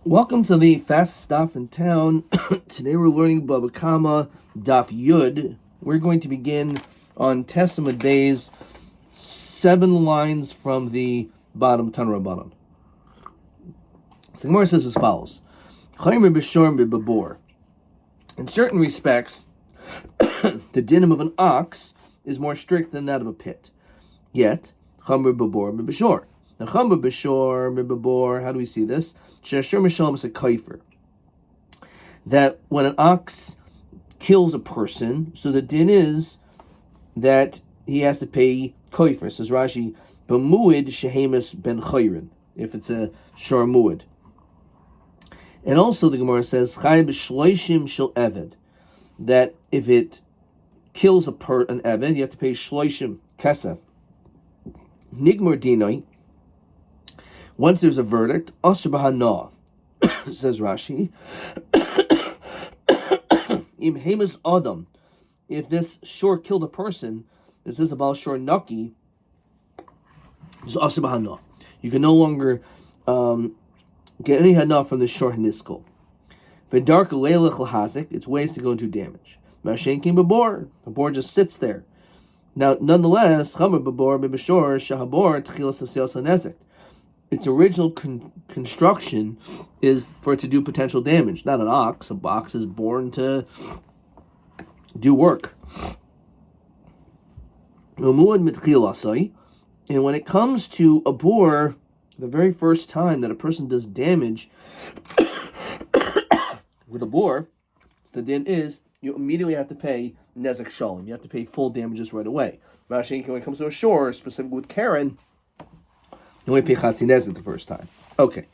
Welcome to the fastest stop in town. Today we're learning Bava Daf Yud. We're going to begin on Testament days, 7 lines from the bottom, Tan Rabbanon. So the Gemara says as follows: Chaymer b'shor b'babor. In certain respects, the dinim of an ox is more strict than that of a pit. Yet, Chaymer b'bor b'shor. Now, Chaymer b'shor b'babor. How do we see this? She'asher mishalom is a kaifer. That when an ox kills a person, so the din is that he has to pay kaifer. Says Rashi, b'muid shehemis ben chayrin, if it's a shor muid. And also the Gemara says chay b'shloishim shel eved, that if it kills an eved, you have to pay shloishim kesef. Nigmar dinoi. Once there's a verdict, asur b'hana, says Rashi, im hemas adam, if this shor killed a person, this is about shor naki, it's asur b'hana. You can no longer get any hana from the shor niskal. V'darka leilech l'hazik, it's ways to go and do damage. Mashenkin b'bor, the boar just sits there. Now, nonetheless, chamer b'bor b'bishor shahabor tchilas l'seos hanezik. Its original construction is for it to do potential damage, not an ox. A ox is born to do work. And when it comes to a boar, the very first time that a person does damage with a boar, the din is you immediately have to pay nezek shalom. You have to pay full damages right away. When it comes to a shore, specifically with Karen, you only pay chatzi nezek the first time. Okay,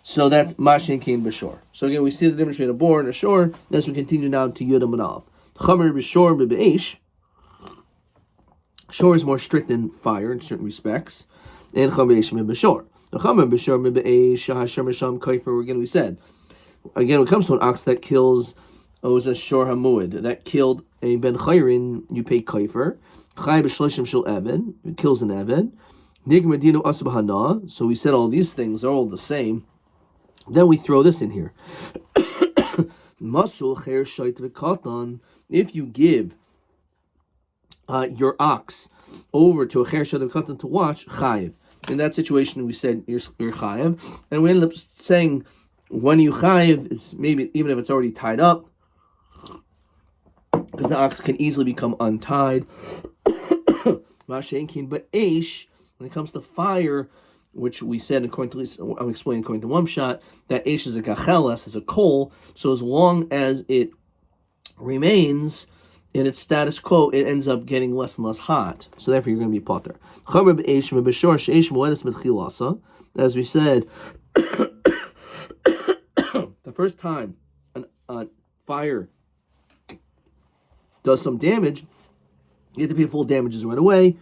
so that's mashin kein b'shor. So again, we see the difference between a boar and a shor. As we continue now to Yud Amanav. Chamer b'shor b'be'esh. Shor is more strict than fire in certain respects, and chamer b'shor. The chamer b'shor b'be'esh shahashem misham kaifer. Again, we said again when it comes to an ox that kills, it was a shor hamuid that killed a ben chayrin, you pay kaifer. Chay b'shloshim shel eved, it kills an eved. So we said all these things are all the same. Then we throw this in here. If you give your ox over to a cher shayt v'katan to watch, chayiv. In that situation, we said you're chayiv, and we ended up saying when you chayiv, it's maybe even if it's already tied up, because the ox can easily become untied. But eish. When it comes to fire, which we said according to, I'm explaining according to one shot, that Eish is a gacheles, is a coal, so as long as it remains in its status quo, it ends up getting less and less hot. So therefore you're going to be potter. As we said, the first time a fire does some damage, you have to pay full damages right away.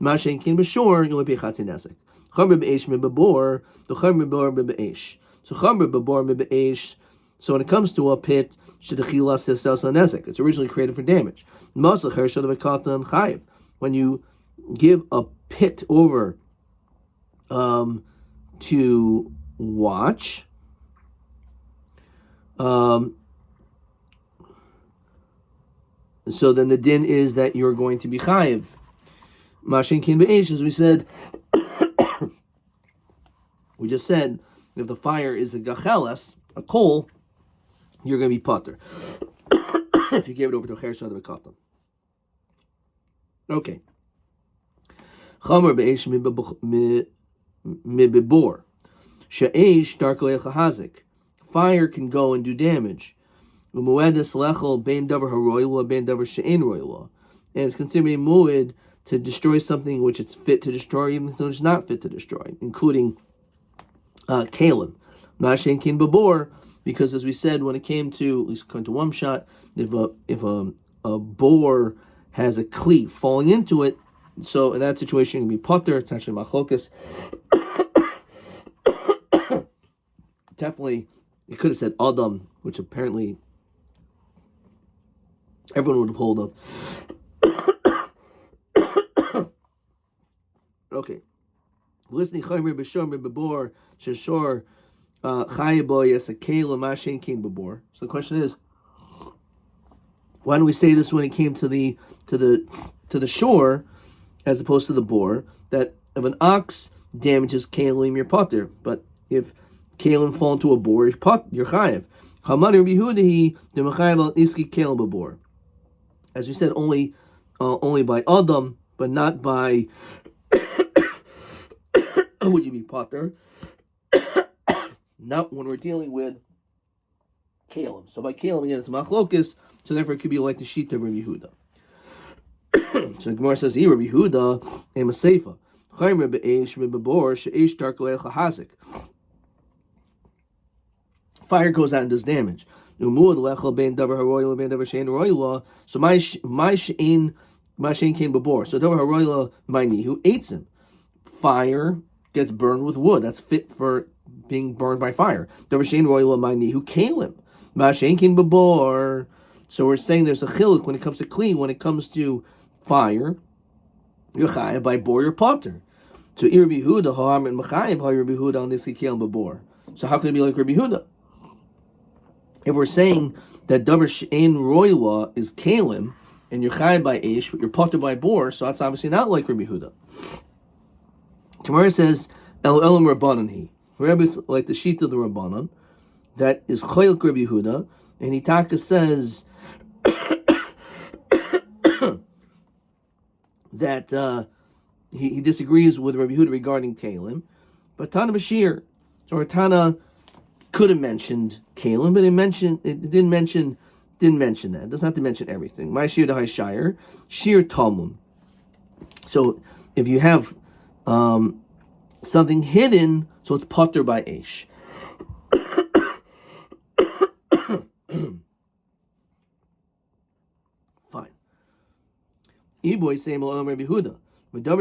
Mashen kin b'shor, you only pay chatzin nesek. Chamer b'eish b'bor, the chamer b'bor b'eish. So chamer b'bor b'eish. So when it comes to a pit, shedechilas yisels nesek. It's originally created for damage. Masach hershad v'katan chayiv. When you give a pit over to watch, so then the din is that you're going to be chayiv. Mashin kin be'esh, as we said, we just said, if the fire is a gacheles, a coal, you're going to be potter. If you gave it over to a cher shayt v'katan. Okay. Chamer be'esh mibibor. She'esh darkei chahazik. Fire can go and do damage. Umuedes lechel bein davar haroyla, bein davar she'ein royla. And it's considered a muid to destroy something which it's fit to destroy, even though it's not fit to destroy, including kalim. Mashen kin babor, because as we said, when it came to, at least according to one shot, if a boar has a cleat falling into it, so in that situation it can be potter. It's actually machlokas. Definitely, you could have said adam, which apparently everyone would have hold of. Okay. Listening chaymer b'shor b'bor sheshor chayaboy as a kalim mashen kin babor. So the question is, why do we say this when it came to the shore, as opposed to the bore? That if an ox damages kalim, you're potter, but if kalim fall into a bore, you're chayav. Hamad Rabbi Yehuda the mechayav al iski kalim babor. As we said, only by Adam, but not by would you be potter? Not when we're dealing with kalim. So by kalim again, it's machlokus. So therefore, it could be like the sheet of Rabbi Yehuda. So the Gemara says, "Rabbi Yehuda am a seifa. Chaim Rabbi Eish Rabbi Bor she'eish dark le'echa hazik." Fire goes out and does damage. So my shein came before. So davar haroyla my knee who eats him. Fire gets burned with wood. That's fit for being burned by fire. Davar shein royla my knee who kalim. My shein came before. So we're saying there's a chiluk when it comes to clean. When it comes to fire, you're chayav by bor your potter. So Rabbi Yehuda ha'am and mechayav Rabbi Yehuda on this kalim before. So how can it be like Rabbi Yehuda? If we're saying that davar she'en royla is kalim and you're chayav by ish, but you're potter by bor, so that's obviously not like Rabbi Yehuda. Gemara says el elam rabbanan he. Rabbi is like the sheet of the rabbanan that is chayil Rabbi Yehuda, and Hitaka says that he disagrees with Rabbi Yehuda regarding kalim, but Tana Bashir, so Tana could have mentioned kalim, but it didn't mention that. It doesn't have to mention everything. My shir dahai shire, shir talmud. So if you have something hidden, so it's potter by ish. Fine. Iboy say Malam Rabbi Yehuda. Which we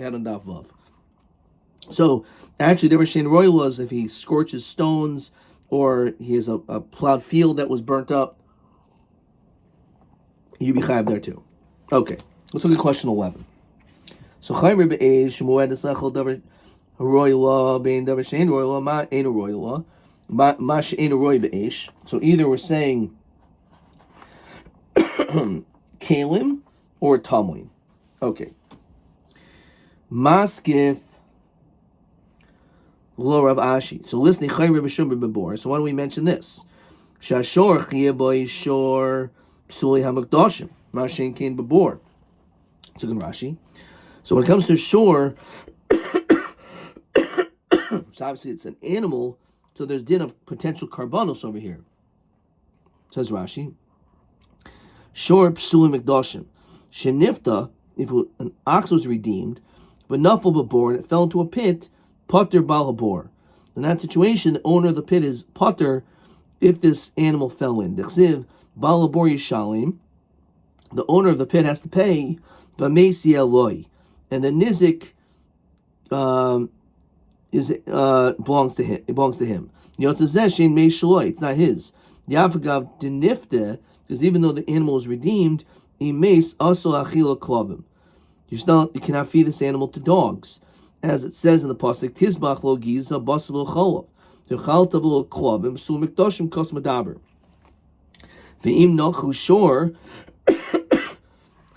had on Daf Vav. So actually, Davar Shein Royal was if he scorches stones or he has a plowed field that was burnt up, you'd be chayav there too. Okay, let's look at question 11. So Chaim Rabbi Eish Shmuel Desachol Davar Royal Bein Davar Shein Royal Ma Ein Royal Ma Shein Roy Beish. So either we're saying kalim or tamlin. Okay. Maskif lo Rav Ashi. So listening Chaim Rabbi Shimon bebor. So why don't we mention this? Shashor chiyaboy shor psuli hamakdoshim. Mashen kain bebor. It's a good Rashi. So when it comes to shore, so obviously it's an animal, so there's din of potential karbanos over here. Says Rashi. Shor psuli makdoshim. Shenifta, if an ox was redeemed, but nafal bebor, and it fell into a pit, potter bal habor. In that situation, the owner of the pit is potter if this animal fell in. Dechsiv bal habor yishalim. The owner of the pit has to pay b'meisi eloi, and the nizik belongs to him. It belongs to him. Yotzazeshin mei shaloi. It's not his. Yafagav denifte, because even though the animal is redeemed, imes also achila klavim. You cannot feed this animal to dogs, as it says in the pasuk Tizbach lo giza basav lo cholav. Techaltav lo klavim sul mikdoshim kos madaber. Ve'im nochu shor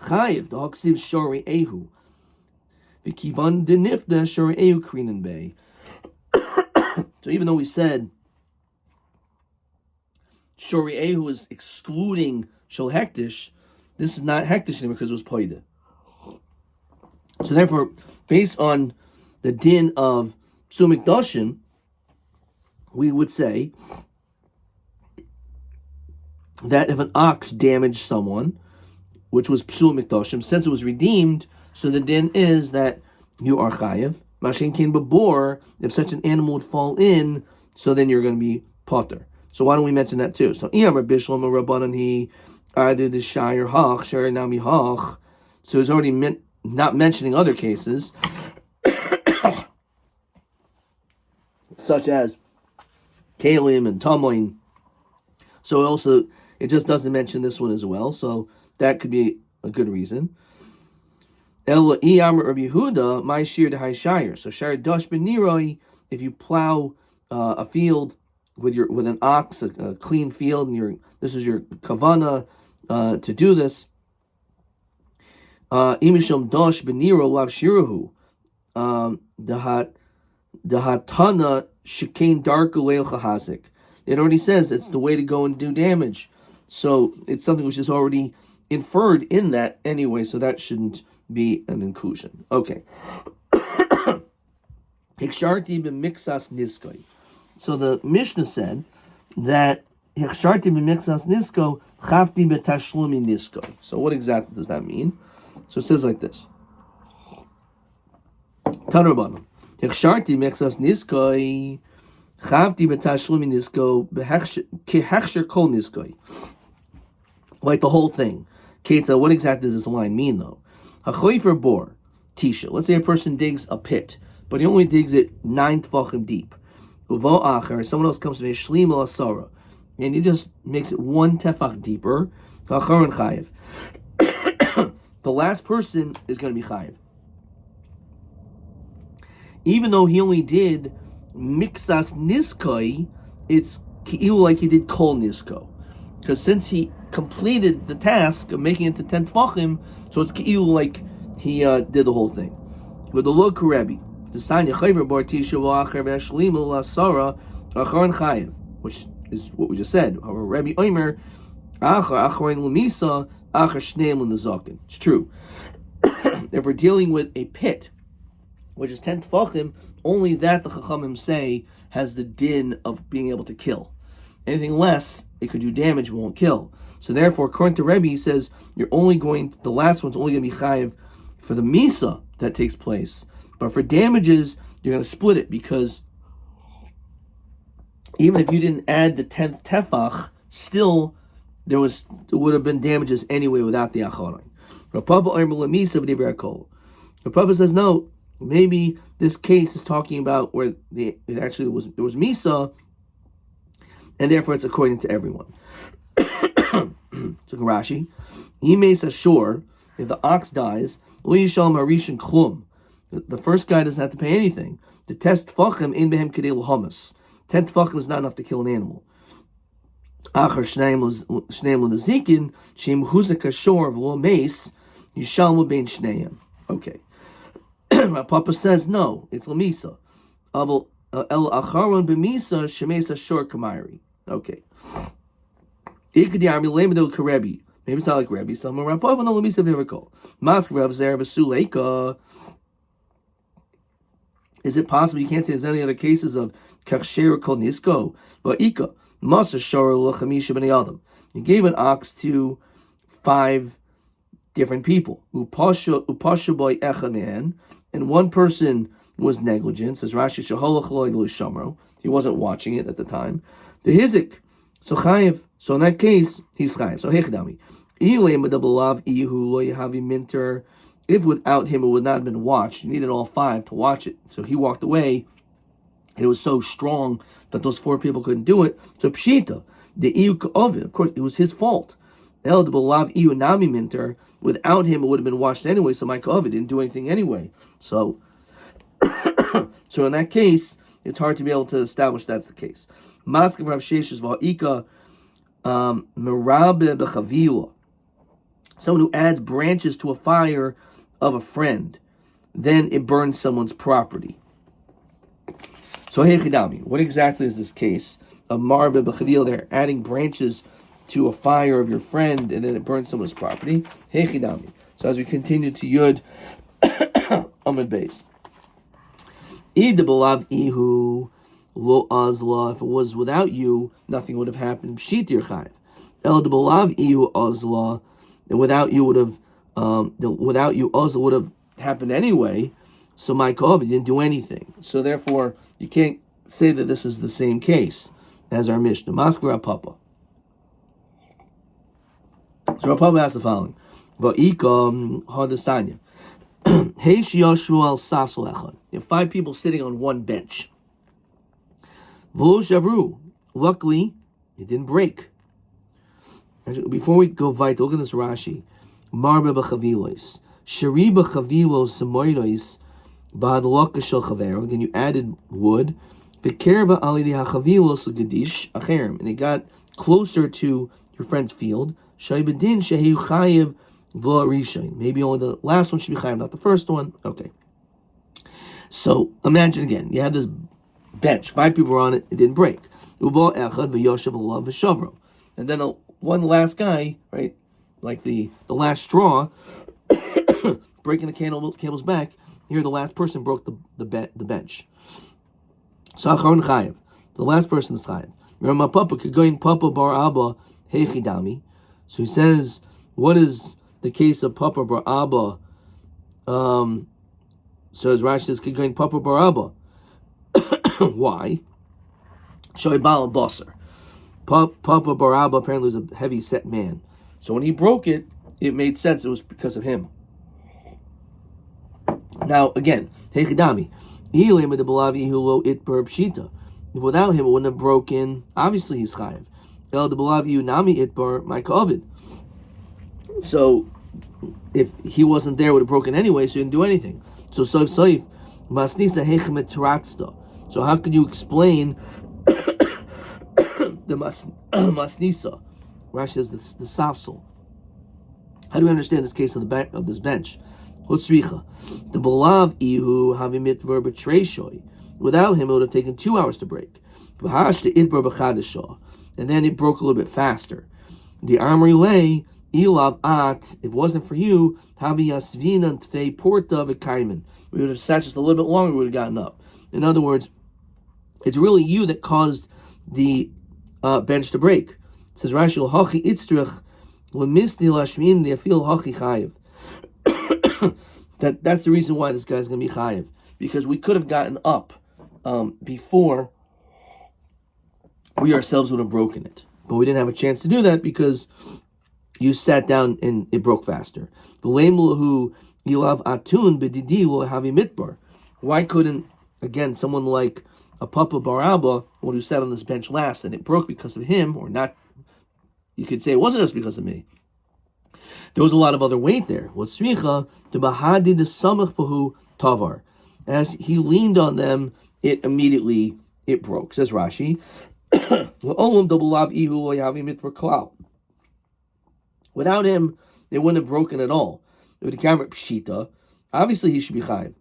chayiv the haksiv shori ehu. V'kivan denifda shori ehu krinin bay. So even though we said shori ehu is excluding shel hektish, this is not hektish anymore because it was poida. So therefore, based on the din of psul mikdoshim, we would say that if an ox damaged someone, which was psul mikdoshim, since it was redeemed, so the din is that you are chayiv. Mashen kin babor, if such an animal would fall in, so then you're going to be potter. So why don't we mention that too? So iyam rabishlam rabbanan he added the shire hach shire nami hach. So it's already not mentioning other cases, such as kalim and tamlin. So also, it just doesn't mention this one as well. So that could be a good reason. El Iyam Rabbi Yehuda, my shir de Haishire. So shire dash beniroi, if you plow a field with an ox, a clean field, and this is your kavana to do this. Imishom dash beniro lav shiruhu. Dahatana shikain darka leil chahazik. It already says it's the way to go and do damage. So it's something which is already inferred in that anyway, so that shouldn't be an inclusion. Okay. Hiksharti b'mixas niskoi. So the Mishnah said that Hiksharti b'mixas nisko chavti b'tashlumi niskoi. So what exactly does that mean? So it says like this. Tanurbanam. Hiksharti b'mixas niskoi chavti b'tashlumi nisko kehechsher kol niskoi. Like the whole thing. Ketza, what exactly does this line mean though? Hachoifer bor, tisha. Let's say a person digs a pit, but he only digs it 9 tefachim deep. Uvo acher, someone else comes to me, shlim al asara, and he just makes it 1 tefach deeper. Acharon chayev. The last person is going to be chayev, even though he only did mixas niskoi. It's like he did kol nisko, because since he completed the task of making it to 10 tefachim, so it's like he did the whole thing. With the look Rabbi, the sign Yechaver bar Tisha v'acher v'ashlimu l'asara acharon chayev, which is what we just said. However, Rabbi Omer acharon l'misa acher shneim l'nezakin. It's true. If we're dealing with a pit, which is 10 tefachim, only that the Chachamim say has the din of being able to kill. Anything less, it could do damage, but won't kill. So therefore, according to Rebbe, he says the last one's only going to be chayiv for the misa that takes place. But for damages, you're going to split it, because even if you didn't add the 10th tefach, still there would have been damages anyway without the acharon. Rabbi says no. Maybe this case is talking about where it was misa, and therefore it's according to everyone. So Rashi, Imes Ashur, if the ox dies, Lo Yishal Marishan Klum, the first guy doesn't have to pay anything. The test tefachim in behem kedei l'hamas. 10 tefachim is not enough to kill an animal. Achar shneim l'nezikin shem huzak ashur v'lo meis yishalmu bein shneim. Okay. My Papa says no, it's l'misa. El acharon b'misa shemes ashur kamayri. Okay. Maybe it's not like Rabbi. Some Rabbi no l'misa v'nevakol. Mask Rav Zer v'suleika. Is it possible you can't say there's any other cases of kaksher kol nisko? But ika masa shor l'chamisha b'nei adam. You gave an ox to 5 different people. Upasha boy echanan, and one person was negligent. Says Rashi shaholach loy v'lishamro. He wasn't watching it at the time. The hizik. So chayiv. So in that case, he's chayiv. So hechdami. If without him it would not have been watched, you needed all 5 to watch it. So he walked away, and it was so strong that those 4 people couldn't do it. So pshita, the iu ka'ovid, of course, it was his fault. El de belav iu nami minter, without him it would have been watched anyway, so my ka'ovid didn't do anything anyway. So, so in that case, it's hard to be able to establish that's the case. Maskav Rav Sheshes va'ika merabe b'chavila, someone who adds branches to a fire of a friend, then it burns someone's property. So hechidami, what exactly is this case of marbe b'chavila? They're adding branches to a fire of your friend, and then it burns someone's property. Hechidami. So as we continue to Yud Amud Beis, Id b'lav ihu lo azla. If it was without you, nothing would have happened. Pshit yirchayv. El b'lav ihu azla. And without you azla would have happened anyway. So my kohav didn't do anything. So therefore, you can't say that this is the same case as our Mishnah. Maskra Papa. So Rav Papa asks the following: Va'ika hadasanya. Heish yashvu al sasol echad. You have 5 people sitting on one bench. V'lo shavru. Luckily, it didn't break. Before we go weiter, look at this Rashi. Marbe b'chavilos. Shariba chavilo samoidois ba'adloka shel chavero. Then you added wood. V'kerva alidi hachavilo sugadish acherim, and it got closer to your friend's field. Shaybedin shehu chayiv v'la rishayin. Maybe only the last one should be chayiv, not the first one. Okay. So imagine again, you have this bench, 5 people were on it, it didn't break. And then one last guy, right, like the last straw, breaking the camel's back. Here, the last person broke the bench. So the last person is chayiv. So he says, what is the case of Papa bar Abba? So as Rashi says, going Papa bar Abba. Why? Shoy Bala Basar. Papa bar Abba apparently was a heavy set man. So when he broke it, it made sense. It was because of him. Now again, Techidami. Without him, it wouldn't have broken. Obviously, he's chayiv. So if he wasn't there, it would have broken anyway, so he didn't do anything. So soif masnisa hechemet tratsta. So how could you explain the masnisa? Rashi says the safsel. How do we understand this case of this bench? Hutzricha. The balav ihu havimit verba treishoy. Without him, it would have taken 2 hours to break. And then it broke a little bit faster. The armory lay. Ilav at, if it wasn't for you, havi yasvinan tfei porta v'kaimen. We would have sat just a little bit longer, we would have gotten up. In other words, it's really you that caused the bench to break. It says Rashi hachi itztrich lemisni lashmin le'afil hachi chayiv. That's the reason why this guy's going to be chayiv, because we could have gotten up before we ourselves would have broken it, but we didn't have a chance to do that because you sat down and it broke faster. Why couldn't, again, someone like a Papa bar Abba, one who sat on this bench last and it broke because of him, or not? You could say it wasn't just because of me. There was a lot of other weight there. As he leaned on them, it broke. Says Rashi. Without him, they wouldn't have broken at all. Pshita. Obviously, he should be chayiv.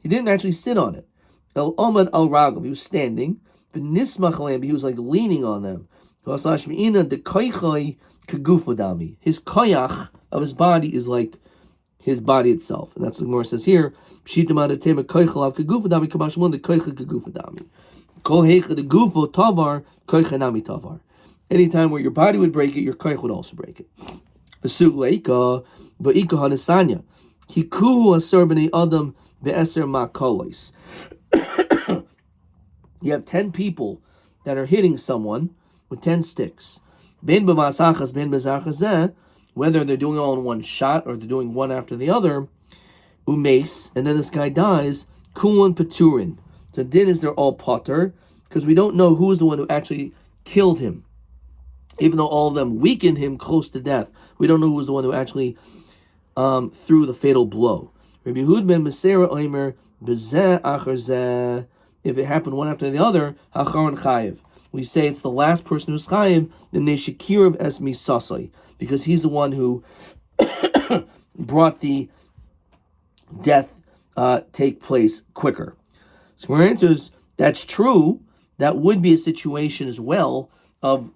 He didn't actually sit on it. El Omad al Ragav. He was standing. He was like leaning on them. His koyach of his body is like his body itself, and that's what the Gemara says here. Anytime where your body would break it, your koich would also break it. You have 10 people that are hitting someone with 10 sticks. Whether they're doing all in one shot or they're doing one after the other, umes, and then this guy dies, kulon paturin. The din is they're all potter, because we don't know who's the one who actually killed him. Even though all of them weakened him close to death, we don't know who was the one who actually threw the fatal blow. Rabbi Yehud ben Mesera Omer bezeh achar zeh. If it happened one after the other, hacharon chayiv. We say it's the last person who's chayiv, then they shekirav es misasai, because he's the one who brought the death take place quicker. So our answer is that's true. That would be a situation as well of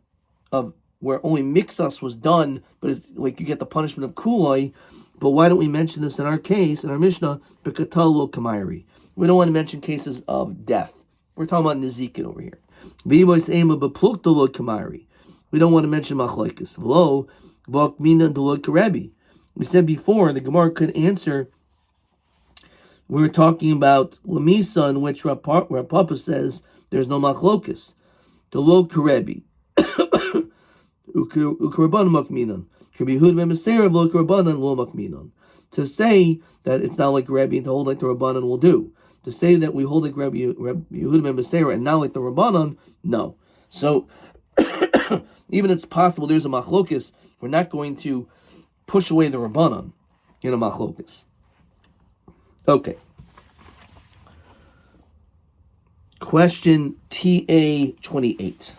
where only mixas was done, but it's like you get the punishment of kuloi. But why don't we mention this in our case, in our Mishnah, bekatal lo kamairi? We don't want to mention cases of death. We're talking about nizikin over here. We don't want to mention machlokes. V'lo v'akmina delod karebi. We said before the Gemara could answer. We were talking about lamisa, in which Rav Papa says there's no machlokes. Delod karebi. Ukarabanan makminan. To say that it's not like Rabbi and to hold like the Rabbanan will do. To say that we hold like Rabbi Yehuda ben Beseira and not like the Rabbanan, no. So even it's possible there's a machlokis. We're not going to push away the Rabbanon in a machlokas. Okay. Question TA 28.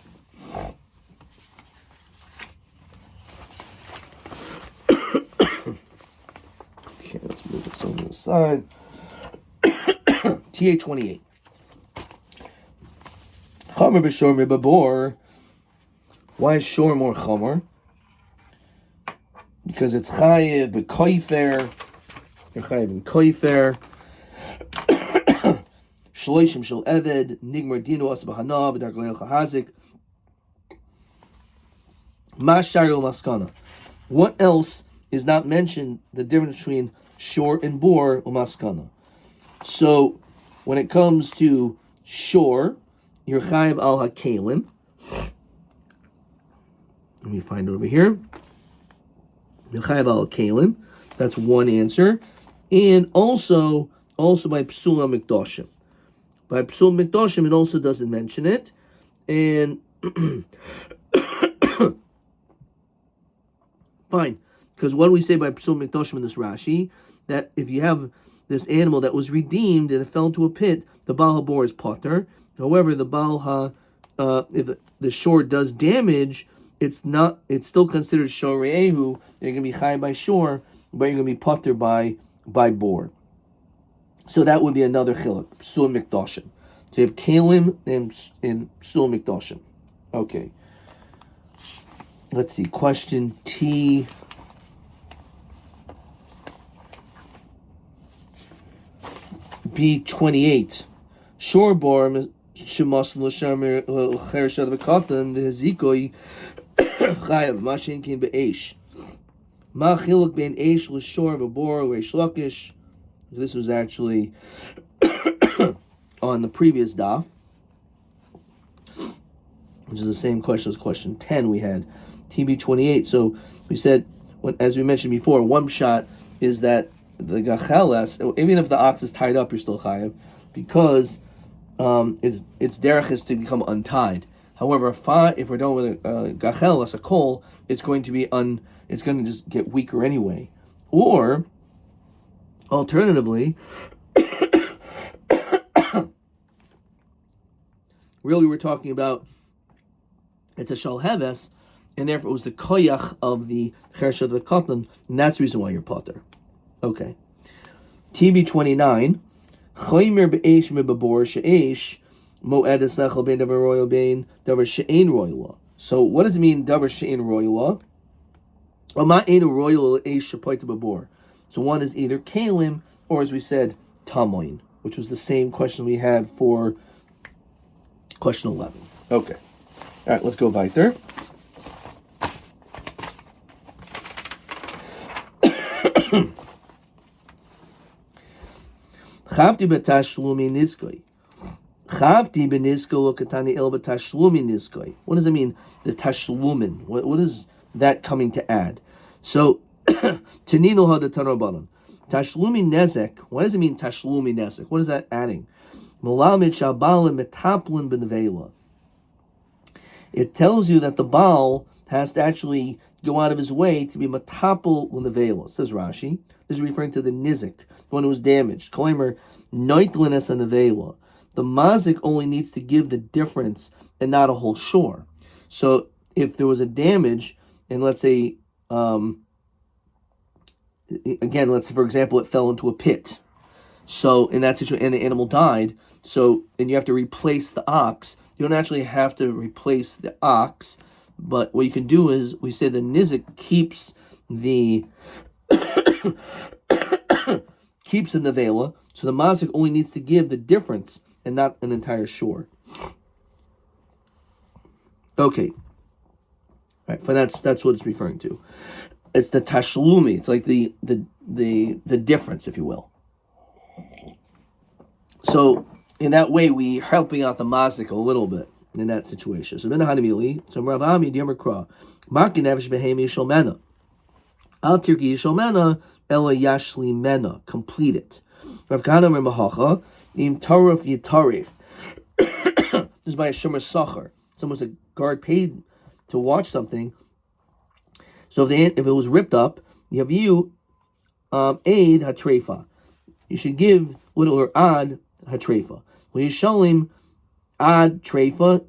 Okay, let's move this over to the side. TA 28. Chomer b'shor b'babor. Why is shor more chomer? Because it's chayiv b'koifer. You're chayiv b'koifer. Shloishim shel eved nigmar dinu as b'hanav v'darglei chahazik. Mashar maskana. What else is not mentioned? The difference between shor and bor umaskana. So when it comes to shor, you're chayiv al hakelim. Let me find it over here. You're chayiv al hakelim. That's one answer, and also by psula mikdoshim. By psula mikdoshim, it also doesn't mention it, and fine, because what do we say by psula mikdoshim in this Rashi? That if you have this animal that was redeemed and it fell into a pit, the Baal HaBor is potter. However, the Baal Ha, if the shor does damage, it's still considered shor re'ehu. You're going to be high by shor, but you're going to be potter by bor. So that would be another chiluk, psul mikdoshim. So you have kalim and psul mikdoshim. Okay. Let's see. Question T. B28. Shor bor shemas l'shamir l'chershad v'katan v'hezikoi chayav mashin kin be'esh. Ma chiluk ben eish l'shor v'bor l'eish lakish. This was actually on the previous daf, which is the same question as question 10 we had, TB28. So we said, as we mentioned before, one shot is that the gacheles, even if the ox is tied up, you're still chayav, because its derech is to become untied. However, if we're done with a gacheles, a coal, it's going to just get weaker anyway. Or alternatively, really we're talking about it's a shalheves, and therefore it was the koyach of the chershad v'katan, and that's the reason why you're potter. Okay. TB29. Choymer be'esh mebabor she'esh mo'ed esechel bein davar royal bein davar she'ein royal. So what does it mean davar she'ein royal? Ma ein royal esh she'poit babor. So one is either kalim, or as we said, tamoin, which was the same question we had for question 11. Okay. All right, let's go weiter. Chavti b'tashlumi niskoi. Chavti b'nisko lokatani el b'tashlumi niskoi. What does it mean, the tashlumin? What is that coming to add? So, Tanino hadatana rabbanon. Tashlumi nezek. What does it mean, tashlumi nezek? What is that adding? Molamid shabalim metaplin b'nevela. It tells you that the Baal has to actually go out of his way to be matapel l'nevela. Says Rashi. This is referring to the nizik, the one who was damaged. Koimer noitlines and nevela. The mazik only needs to give the difference and not a whole shore. So if there was a damage, and let's say, again, let's say for example, it fell into a pit. So in that situation, and the animal died. So and you have to replace the ox. You don't actually have to replace the ox, but what you can do is we say the nizik keeps the nevela, so the mazik only needs to give the difference and not an entire shore. Okay, right, but that's what it's referring to. It's the tashlumi. It's like the difference, if you will. So in that way, we're helping out the mazik a little bit in that situation. So ben hanimili, so Rav Ami Diamar Kra, Maki Nevish Behemi Shalmena, Al Tirki Shalmena, Ela Yashli Mena, complete it. Rav Kana Mahacha, Im Tarif Yitarif. This is by a Shomer Sachar. It's almost a guard paid to watch something. So if it was ripped up, Yaviu aid hatrefa. You should give little or ad hatrefa. Yishalim ad trefa.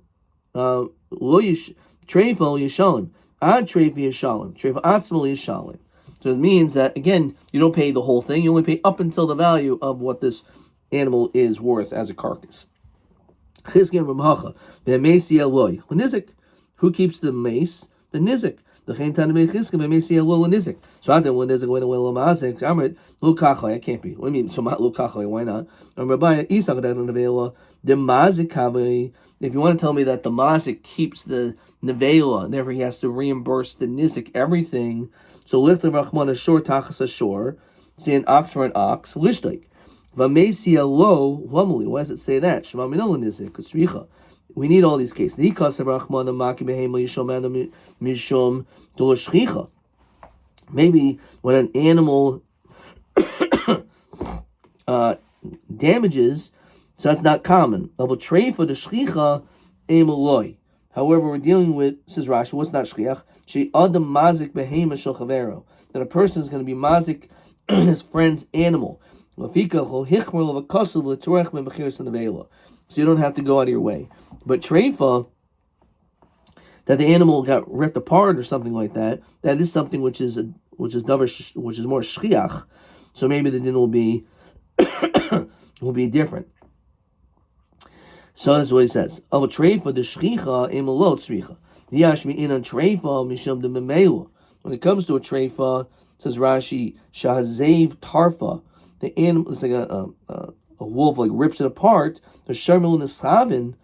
Lo trefa yishalim. Ad trefa yishalim. Trefa atzmal yishalim. So it means that, again, you don't pay the whole thing. You only pay up until the value of what this animal is worth as a carcass. Who keeps the mace? The nizik. So I can't be. What do you mean? So why not? If you want to tell me that the mazik keeps the nevela, and therefore he has to reimburse the nizik everything. So lift the rachman ashor tachas ashor, say an ox for an ox, lishlik. Vamesia lo lamuli. Why does it say that? Shema minol nizik tzricha. We need all these cases. Maybe when an animal damages, so that's not common. However, we're dealing with, says Rashi, what's not shchiach? That a person is going to be mazik his friend's animal. So you don't have to go out of your way. But treifa, that the animal got ripped apart or something like that, that is something which is more shchiach. So maybe the din will be different. So that's what he says. Of a treifa, the shchicha emalot tzricha. Yashmi in a treifa mishum de memela. When it comes to a treifa, says Rashi, shahazev tarfa. The animal, it's like a wolf, like rips it apart. The sharmil and the slavin,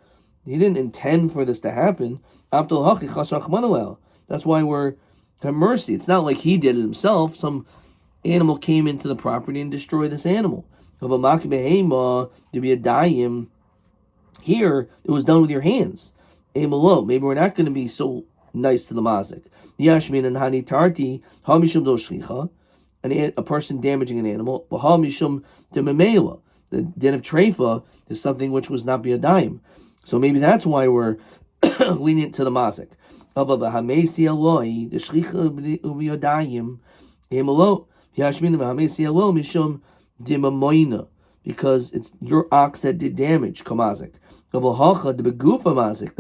he didn't intend for this to happen. That's why we're have mercy. It's not like he did it himself. Some animal came into the property and destroyed this animal. To be a dayim, here it was done with your hands. Maybe we're not going to be so nice to the mazik. Yashmin and hani tarti hamishum do shlicha. A person damaging an animal. Hamishum de memela. The din of treifa is something which was not be a dime. So maybe that's why we're lenient to the mazik. Because it's your ox that did damage. The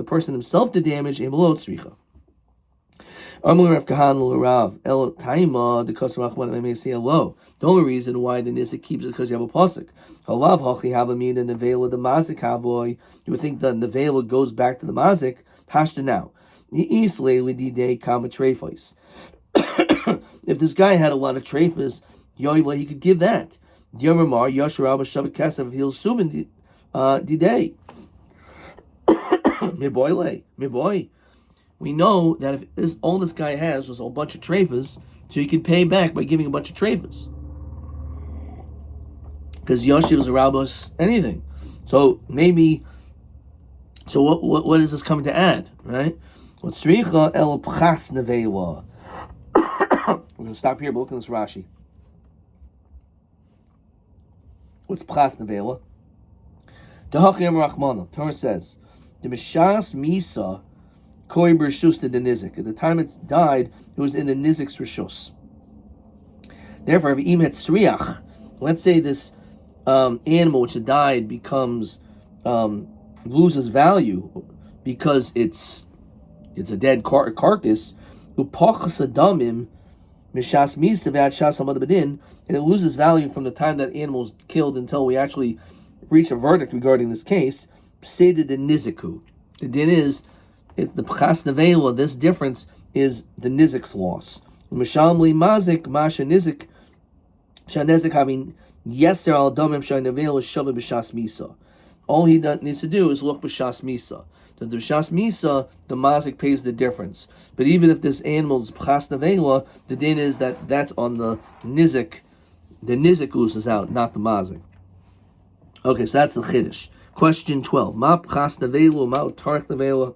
person himself did damage. The only reason why the nizik keeps it because you have a pasuk. You would think that the nevela goes back to the mazik. Pashta now. If this guy had a lot of treifas, he could give that. We know that if all this guy has was a bunch of treifas, so he could pay back by giving a bunch of treifas. Because Yoshiv is a rabbos anything. So maybe, so what is this coming to add, right? We're going to stop here, but look at this Rashi. What's pchas nevela? Torah says, the mishas misa koi b'rishus the nizik. At the time it died, it was in the nizik's rishus. Therefore, if im het sriach, let's say this animal which had died becomes loses value because it's a dead carcass. Upachas adamim mishas misa v'ad shas hamad bedin, and it loses value from the time that animal is killed until we actually reach a verdict regarding this case. Say the niziku. The din is, if the pchas nevela, this difference is the nizik's loss. Misham li mazik masha nizik shanezik having yeser al domim shanevela shava b'shas misa. All he needs to do is look b'shas misa. The b'shas misa, the mazik pays the difference. But even if this animal is pchas nevela, the din is that that's on the nizik. The nizik loses out, not the mazik. Okay, so that's the chiddush. Question 12. Ma pchas nevela, ma utarch nevela.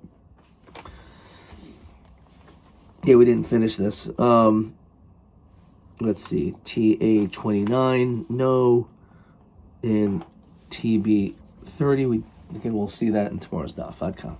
Yeah, we didn't finish this. Let's see. TA 29, no. And TB 30, we'll see that in tomorrow's daf. Adkan.